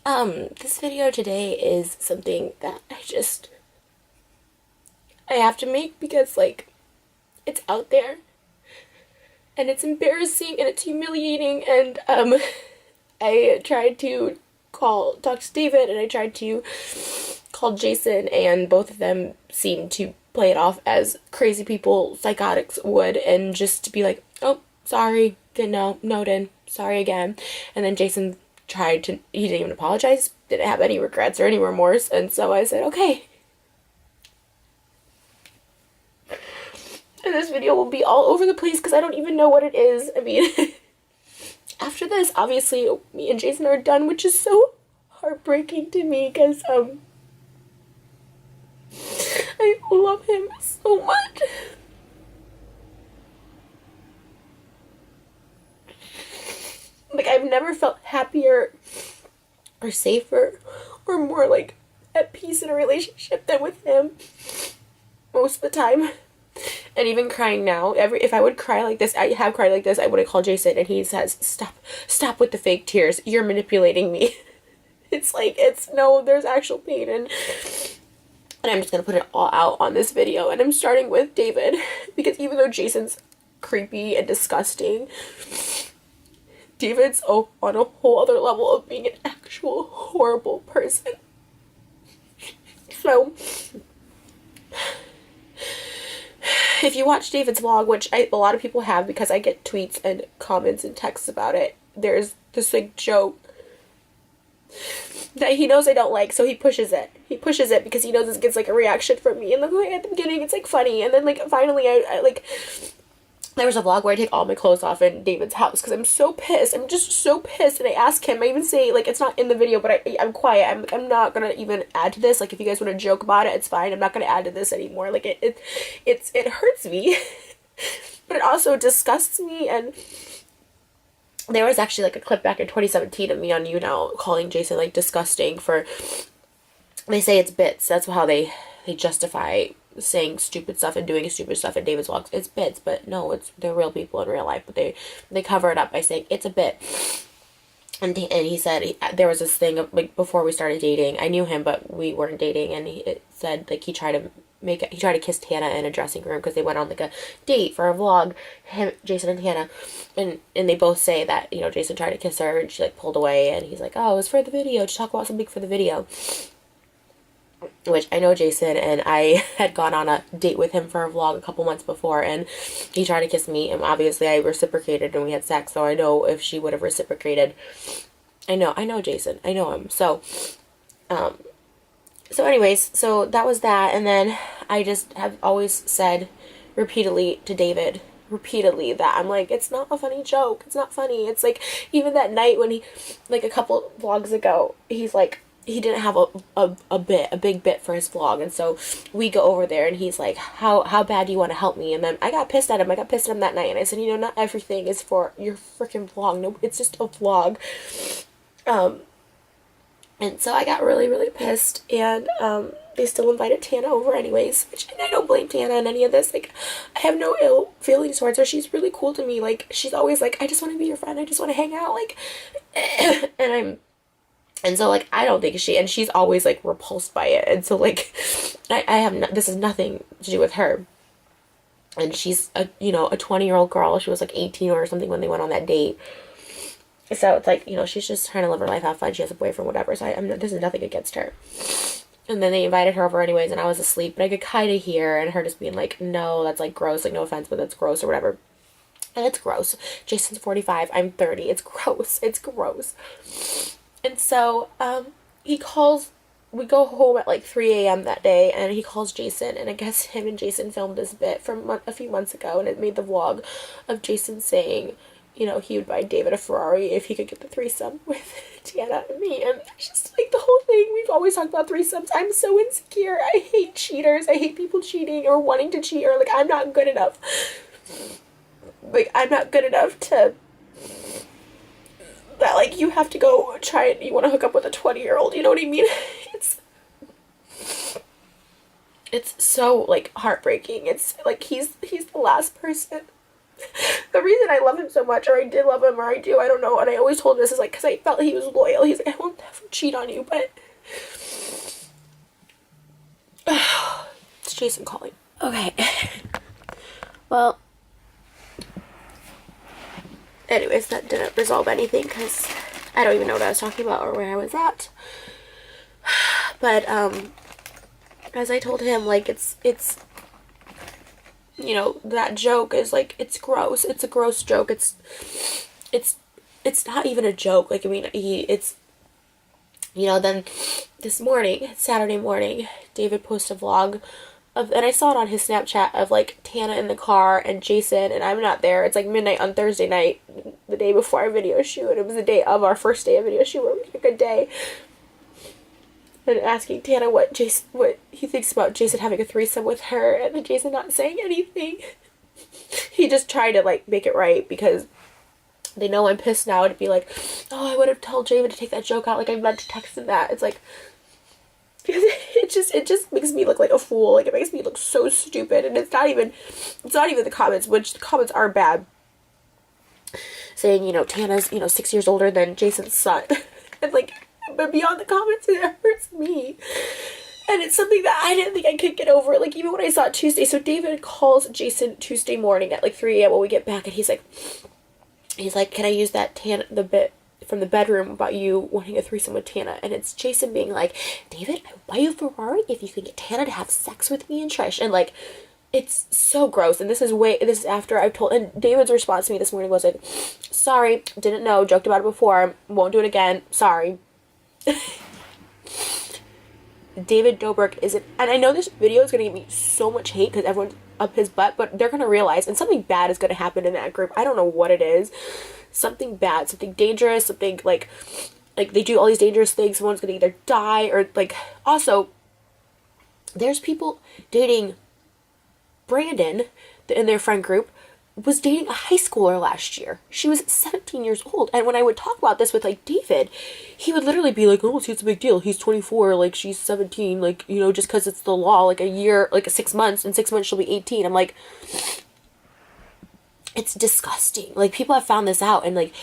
This video today is something that I have to make because, like, it's out there and it's embarrassing and it's humiliating, and I tried to talk to David, and I tried to call Jason, and both of them seemed to play it off as crazy people, psychotics would, and just to be like, oh, sorry, didn't know, noted, sorry again. And then Jason he didn't even apologize, didn't have any regrets or any remorse, and so I said, okay. And this video will be all over the place because I don't even know what it is. I mean, after this, obviously, me and Jason are done, which is so heartbreaking to me because, I love him so much. Like, I've never felt happier or safer or more, like, at peace in a relationship than with him most of the time. And even crying now, if I would cry like this, I have cried like this, I would have called Jason, and he says, stop with the fake tears, you're manipulating me. It's like, no, there's actual pain, and I'm just gonna put it all out on this video. And I'm starting with David, because even though Jason's creepy and disgusting, David's on a whole other level of being an actual horrible person. So, if you watch David's vlog, which a lot of people have because I get tweets and comments and texts about it, there's this, like, joke that he knows I don't like, so he pushes it. He pushes it because he knows this gets, like, a reaction from me. And, like, at the beginning, it's, like, funny. And then, like, finally, I like, there was a vlog where I take all my clothes off in David's house because I'm so pissed. I'm just so pissed. And I ask him, I even say, like, it's not in the video, but I'm quiet. I'm not gonna even add to this. Like, if you guys want to joke about it, it's fine. I'm not gonna add to this anymore. Like, it hurts me. But it also disgusts me. And there was actually, like, a clip back in 2017 of me on calling Jason, like, disgusting for, they say it's bits. That's how they justify saying stupid stuff and doing stupid stuff in David's vlogs. It's bits, but no, they're real people in real life, but they cover it up by saying it's a bit. And he said there was this thing of, like, before we started dating, I knew him, but we weren't dating, and it said, like, he tried to kiss Tana in a dressing room because they went on, like, a date for a vlog, Jason and Tana, and they both say that, Jason tried to kiss her and she, like, pulled away, and he's like, oh, it was for the video, to talk about something for the video. Which I know Jason, and I had gone on a date with him for a vlog a couple months before, and he tried to kiss me, and obviously I reciprocated and we had sex, so I know if she would have reciprocated. I know Jason. I know him. So anyways, so that was that, and then I just have always said repeatedly to David, that I'm like, it's not a funny joke. It's not funny. It's like, even that night when he, like, a couple vlogs ago, he's like, he didn't have a big bit for his vlog, and so we go over there, and he's like, how bad do you want to help me? And then I got pissed at him that night, and I said, not everything is for your freaking vlog. No, it's just a vlog. And so I got really, really pissed, and they still invited Tana over anyways, which, and I don't blame Tana in any of this. Like, I have no ill feelings towards her. She's really cool to me. Like, she's always like, I just want to be your friend. I just want to hang out. Like, and so, like, I don't think she's always, like, repulsed by it. And so, like, this is nothing to do with her. And she's a 20-year-old girl. She was, like, 18 or something when they went on that date. So it's like, she's just trying to live her life, have fun. She has a boyfriend, whatever. So this is nothing against her. And then they invited her over anyways, and I was asleep. But I could kind of hear, and her just being like, no, that's, like, gross. Like, no offense, but that's gross or whatever. And it's gross. Jason's 45. I'm 30. It's gross. It's gross. And so, we go home at, like, 3 a.m. that day, and he calls Jason, and I guess him and Jason filmed this bit from a few months ago, and it made the vlog of Jason saying, he would buy David a Ferrari if he could get the threesome with Tana and me, and it's just, like, the whole thing. We've always talked about threesomes. I'm so insecure. I hate cheaters. I hate people cheating or wanting to cheat, or, like, I'm not good enough. Like, I'm not good enough to... that, like, you have to go try it, you want to hook up with a 20-year-old, you know what I mean? It's so, like, heartbreaking. It's, like, he's the last person The reason I love him so much, or I did love him, or I do, I don't know, and I always told him this, is like, because I felt he was loyal. He's like, I will never cheat on you, but it's Jason calling. Okay. Well, anyways, that didn't resolve anything, because I don't even know what I was talking about or where I was at. But, as I told him, like, it's, you know, that joke is, like, it's gross. It's a gross joke. It's not even a joke. Like, I mean, it's, you know, then this morning, Saturday morning, David posted a vlog of, and I saw it on his Snapchat, of, like, Tana in the car and Jason, and I'm not there. It's, like, midnight on Thursday night, the day before our video shoot. It was the day of our first day of video shoot, where we had a good day. And asking Tana what he thinks about Jason having a threesome with her, and then Jason not saying anything. He just tried to, like, make it right, because they know I'm pissed now, to be like, oh, I would have told David to take that joke out, like, I meant to text him that. It's like, because it just makes me look like a fool. Like, it makes me look so stupid, and it's not even the comments, which the comments are bad, saying, you know, Tana's, you know, 6 years older than Jason's son. And, like, but beyond the comments, it hurts me. And it's something that I didn't think I could get over. Like, even when I saw it Tuesday. So David calls Jason Tuesday morning at, like, 3 a.m. when we get back. And he's like, can I use that the bit from the bedroom about you wanting a threesome with Tana? And it's Jason being like, David, I will buy you a Ferrari if you can get Tana to have sex with me and Trish. And, like, it's so gross. And this is after I've told, and David's response to me this morning was like, sorry, didn't know, joked about it before, won't do it again, sorry. David Dobrik isn't, and I know this video is going to give me so much hate because everyone's up his butt, but they're going to realize, and something bad is going to happen in that group. I don't know what it is. Something bad, something dangerous, something like they do all these dangerous things. Someone's going to either die or, like, also, there's people dating Brandon in their friend group, was dating a high schooler last year. She was 17 years old. And when I would talk about this with, like, David, he would literally be like, oh, see, it's a big deal. He's 24, like, she's 17, like, you know, just because it's the law, like, a year, like, 6 months, in 6 months she'll be 18. I'm like, it's disgusting. Like, people have found this out, and, like,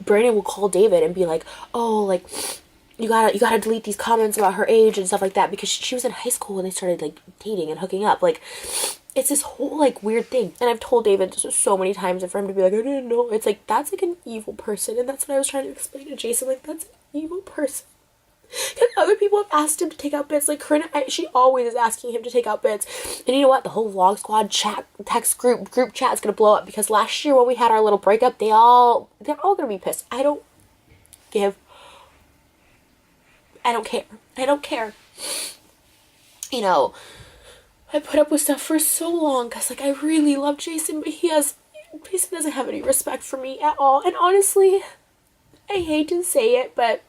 Brandon will call David and be like, oh, like, you gotta delete these comments about her age and stuff like that, because she was in high school when they started, like, dating and hooking up. Like, it's this whole, like, weird thing. And I've told David so many times, and for him to be like, I didn't know. It's like, that's, like, an evil person. And that's what I was trying to explain to Jason. Like, that's an evil person. Because other people have asked him to take out bits. Like, Corinna, she always is asking him to take out bits. And you know what? The whole Vlog Squad text group chat is going to blow up. Because last year when we had our little breakup, they're all going to be pissed. I don't care. I don't care. You know, I put up with stuff for so long because, like, I really love Jason, but Jason doesn't have any respect for me at all. And honestly, I hate to say it, but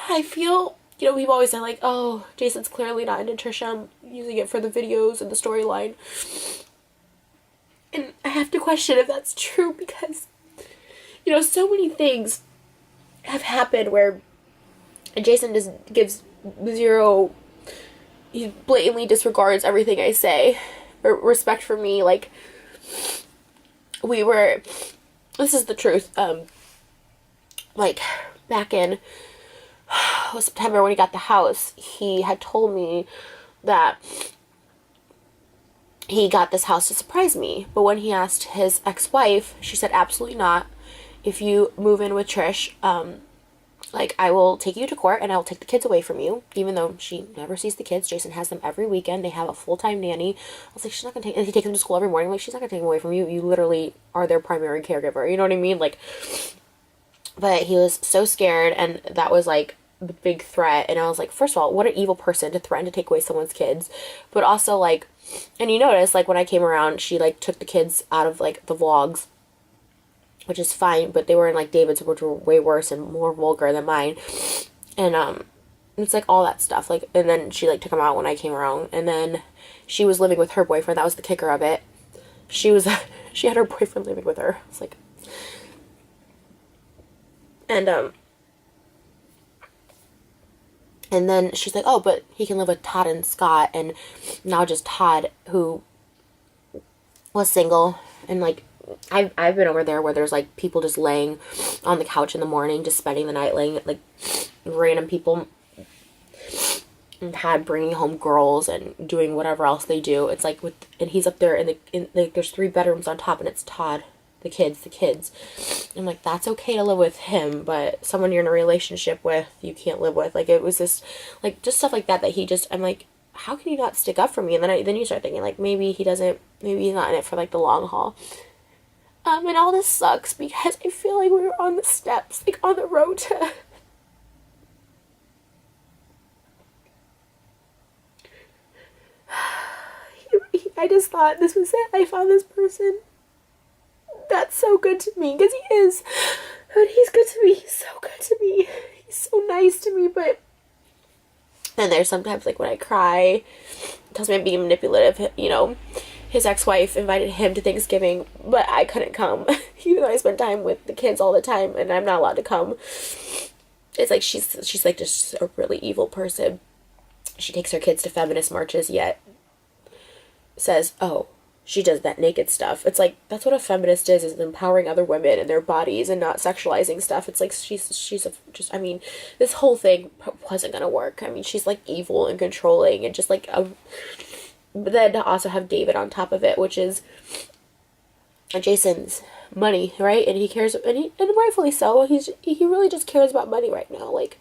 I feel, you know, we've always said, like, oh, Jason's clearly not into Trisha. I'm using it for the videos and the storyline. And I have to question if that's true because, you know, so many things have happened where Jason just gives zero, he blatantly disregards everything I say, or respect for me. Like, this is the truth, like, back in September when he got the house, he had told me that he got this house to surprise me, but when he asked his ex-wife, she said, absolutely not. If you move in with Trish, like, I will take you to court and I will take the kids away from you, even though she never sees the kids. Jason has them every weekend. They have a full-time nanny. I was like, she's not going to take, and he takes them to school every morning. I'm like, she's not going to take them away from you. You literally are their primary caregiver. You know what I mean? Like, but he was so scared, and that was, like, the big threat. And I was like, first of all, what an evil person to threaten to take away someone's kids. But also, like, and you notice, like, when I came around, she, like, took the kids out of, like, the vlogs, which is fine, but they were in, like, David's, which were way worse and more vulgar than mine. And, it's, like, all that stuff. Like, and then she, like, took them out when I came around. And then she was living with her boyfriend. That was the kicker of it. She had her boyfriend living with her. It's like, and then she's like, oh, but he can live with Todd and Scott. And now just Todd, who was single And, like, I've been over there where there's, like, people just laying on the couch in the morning, just spending the night laying, like, random people had bringing home girls and doing whatever else they do. It's like and he's up there like, there's 3 bedrooms on top, and it's Todd, the kids. I'm like, that's okay to live with him, but someone you're in a relationship with, you can't live with. Like, it was this, like, just stuff like that he just, I'm like, how can you not stick up for me? And then you start thinking, like, maybe he's not in it for, like, the long haul. And all this sucks because I feel like we were on the steps, like, on the road to I just thought this was it. I found this person that's so good to me, because he is. And he's good to me. He's so good to me. He's so nice to me, but then there's sometimes, like, when I cry, tells me I'm being manipulative, you know. His ex-wife invited him to Thanksgiving, but I couldn't come, even though I spend time with the kids all the time, and I'm not allowed to come. It's like she's like just a really evil person. She takes her kids to feminist marches, yet says, oh, she does that naked stuff. It's like, that's what a feminist is empowering other women and their bodies and not sexualizing stuff. It's like, I mean, this whole thing wasn't gonna work. I mean, she's, like, evil and controlling and just, like, but then to also have David on top of it, which is Jason's money, right? And he cares, and rightfully so. He really just cares about money right now, like,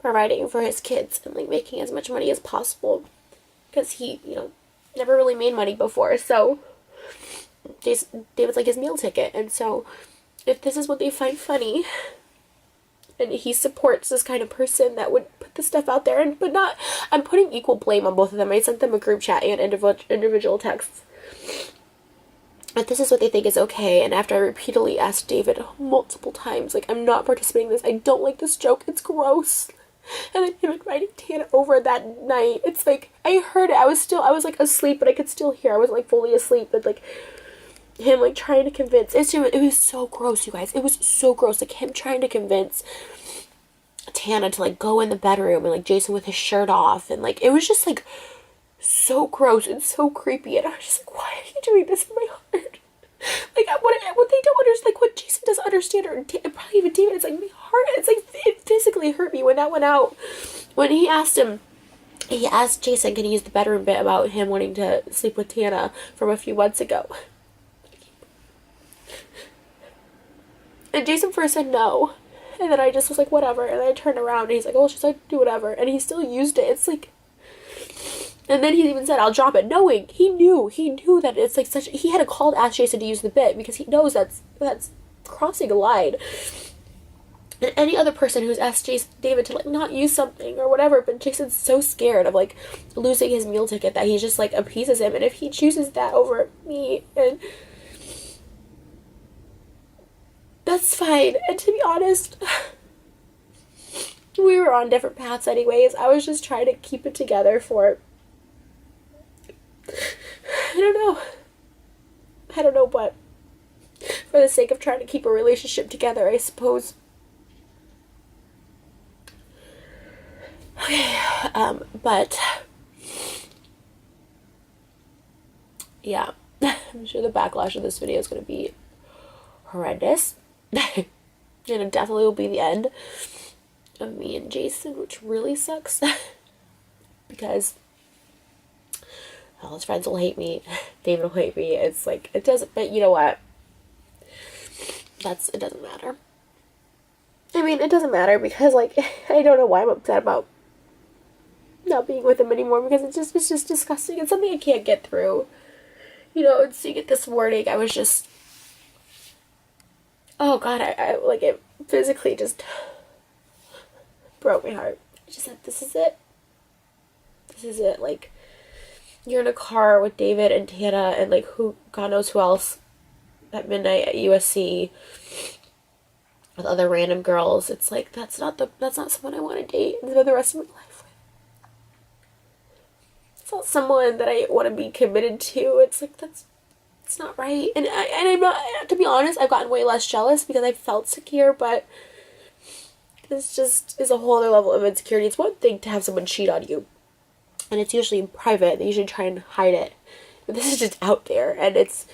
providing for his kids and, like, making as much money as possible, because he, you know, never really made money before. So David's like his meal ticket. And so if this is what they find funny, and he supports this kind of person that would put this stuff out there, but not, I'm putting equal blame on both of them. I sent them a group chat and individual texts. But this is what they think is okay. And after I repeatedly asked David multiple times, like, I'm not participating in this, I don't like this joke, it's gross. And then him inviting Tana over that night, it's like, I heard it, I was like asleep, but I could still hear, I was like fully asleep, but like, him like trying to convince, it was so gross, you guys, it was so gross, like him trying to convince Tana to like go in the bedroom, and like Jason with his shirt off, and like, it was just like, so gross and so creepy, and I was just like, why are you doing this in my heart? Like, what they don't understand, like, what Jason doesn't understand, or probably even David, it's like, my heart, it's like, it physically hurt me when that went out. When he asked Jason, can he use the bedroom bit about him wanting to sleep with Tana from a few months ago? And Jason first said no, and then I just was like, whatever, and then I turned around, and he's like, oh, she's like, do whatever, and he still used it. It's like, and then he even said, I'll drop it, knowing, he knew that it's like such, he had to call to ask Jason to use the bit, because he knows that's crossing a line. And any other person who's asked David to, like, not use something or whatever, but Jason's so scared of, like, losing his meal ticket that he just, like, appeases him, and if he chooses that over me, and that's fine. And to be honest, we were on different paths anyways. I was just trying to keep it together for, I don't know, but for the sake of trying to keep a relationship together, I suppose. Okay, but yeah, I'm sure the backlash of this video is going to be horrendous. And it definitely will be the end of me and Jason, which really sucks. Because all his friends will hate me, David will hate me. It's like, it doesn't, but you know what? It doesn't matter. I mean, it doesn't matter because, like, I don't know why I'm upset about not being with him anymore, because it's just disgusting. It's something I can't get through. You know, and seeing it this morning, I was just, oh God, I like, it physically just broke my heart. I just said, this is it. This is it. Like, you're in a car with David and Tana and, like, God knows who else at midnight at USC with other random girls. It's like, that's not someone I want to date and spend the rest of my life with. It's not someone that I want to be committed to. It's like, it's not right. And I'm not, to be honest, I've gotten way less jealous because I felt secure, but this just is a whole other level of insecurity. It's one thing to have someone cheat on you, and it's usually in private. They usually try and hide it. But this is just out there, and it's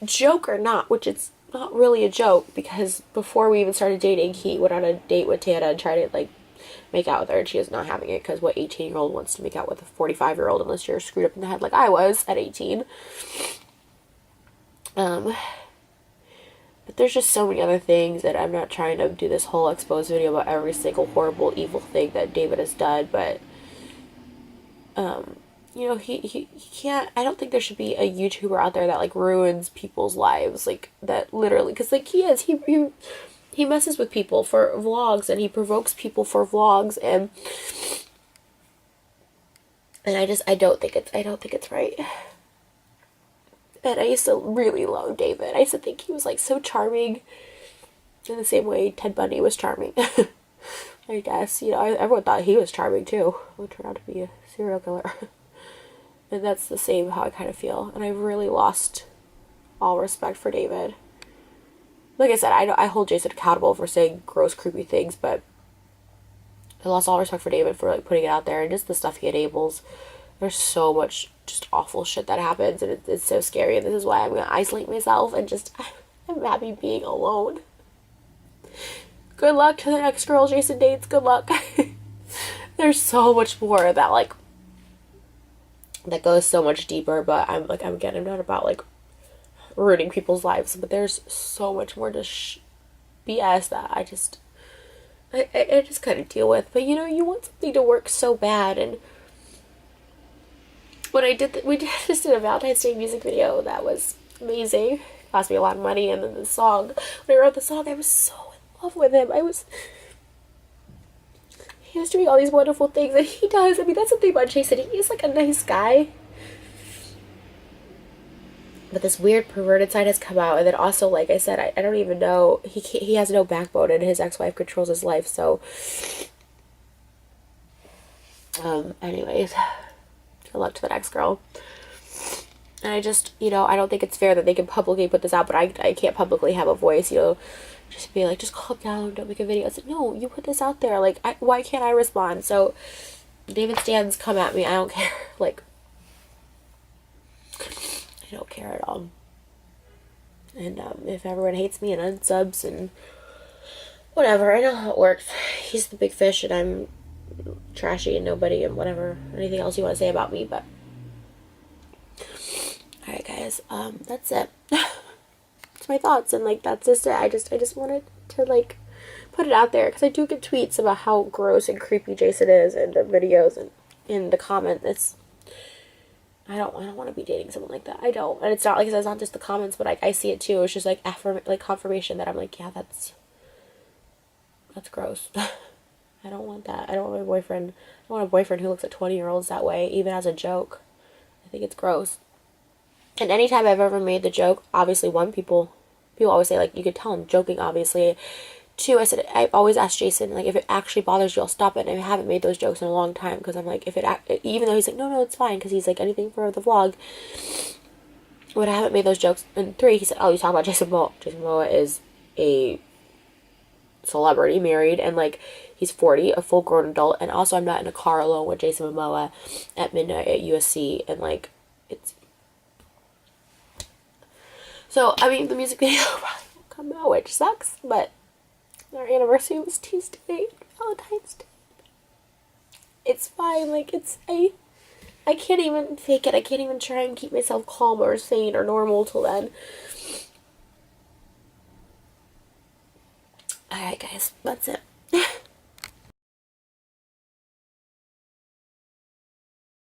joke or not, which it's not really a joke, because before we even started dating, he went on a date with Tana and tried to, like, make out with her, and she was not having it, because what 18-year-old wants to make out with a 45-year-old unless you're screwed up in the head like I was at 18. But there's just so many other things that I'm not trying to do this whole expose video about every single horrible, evil thing that David has done, but, you know, he can't, I don't think there should be a YouTuber out there that, like, ruins people's lives, like, that literally, because, like, he messes with people for vlogs, and he provokes people for vlogs, and I don't think it's right. And I used to really love David. I used to think he was, like, so charming, in the same way Ted Bundy was charming. I guess, you know, everyone thought he was charming too, who turned out to be a serial killer. And that's the same how I kind of feel, and I've really lost all respect for David. Like I said, I hold Jason accountable for saying gross, creepy things, but I lost all respect for David for, like, putting it out there, and just the stuff he enables. There's so much just awful shit that happens, and it's so scary, and this is why I'm going to isolate myself, and just, I'm happy being alone. Good luck to the next girl Jason dates, good luck. There's so much more that, like, that goes so much deeper, but I'm not about, like, ruining people's lives, but there's so much more to BS that I just kind of deal with. But, you know, you want something to work so bad, and when we just did a Valentine's Day music video that was amazing. It cost me a lot of money, and then the song, when I wrote the song, I was so in love with him. He was doing all these wonderful things, and he does. I mean, that's the thing about Jason. He is, like, a nice guy, but this weird perverted side has come out. And then also, like I said, I don't even know, he has no backbone, and his ex-wife controls his life. So anyways, good luck to the next girl. And I just, you know, I don't think it's fair that they can publicly put this out, but I can't publicly have a voice, you know, just be like, just calm down, don't make a video. It's like, no, you put this out there, like, why can't I respond? So David Stans, come at me, I don't care. Like, I don't care at all. And if everyone hates me and unsubs and whatever, I know how it works. He's the big fish, and I'm trashy and nobody, and whatever, anything else you want to say about me. But alright, guys, that's it. It's my thoughts, and, like, that's just it. I just wanted to, like, put it out there, because I do get tweets about how gross and creepy Jason is in the videos and in the comments. I don't want to be dating someone like that. I don't. And it's not, like, it's not just the comments, but, like, I see it too. It's just, like, confirmation that I'm like, yeah, that's gross. I don't want that. I don't want a boyfriend who looks at 20-year-olds that way, even as a joke. I think it's gross. And anytime I've ever made the joke, obviously, one, people always say, like, you could tell I'm joking, obviously. Two, I said, I've always asked Jason, like, if it actually bothers you, I'll stop it. And I haven't made those jokes in a long time, because I'm like, even though he's like, no, it's fine, because he's like, anything for the vlog. But I haven't made those jokes. And three, he said, oh, you talking about Jason Momoa. Jason Momoa is a celebrity, married, and, like, he's 40, a full-grown adult. And also, I'm not in a car alone with Jason Momoa at midnight at USC, and, like, it's... So, I mean, the music video probably won't come out, which sucks, but our anniversary was Tuesday, Valentine's Day. It's fine, like, I can't even fake it. I can't even try and keep myself calm or sane or normal till then. Alright, guys, that's it.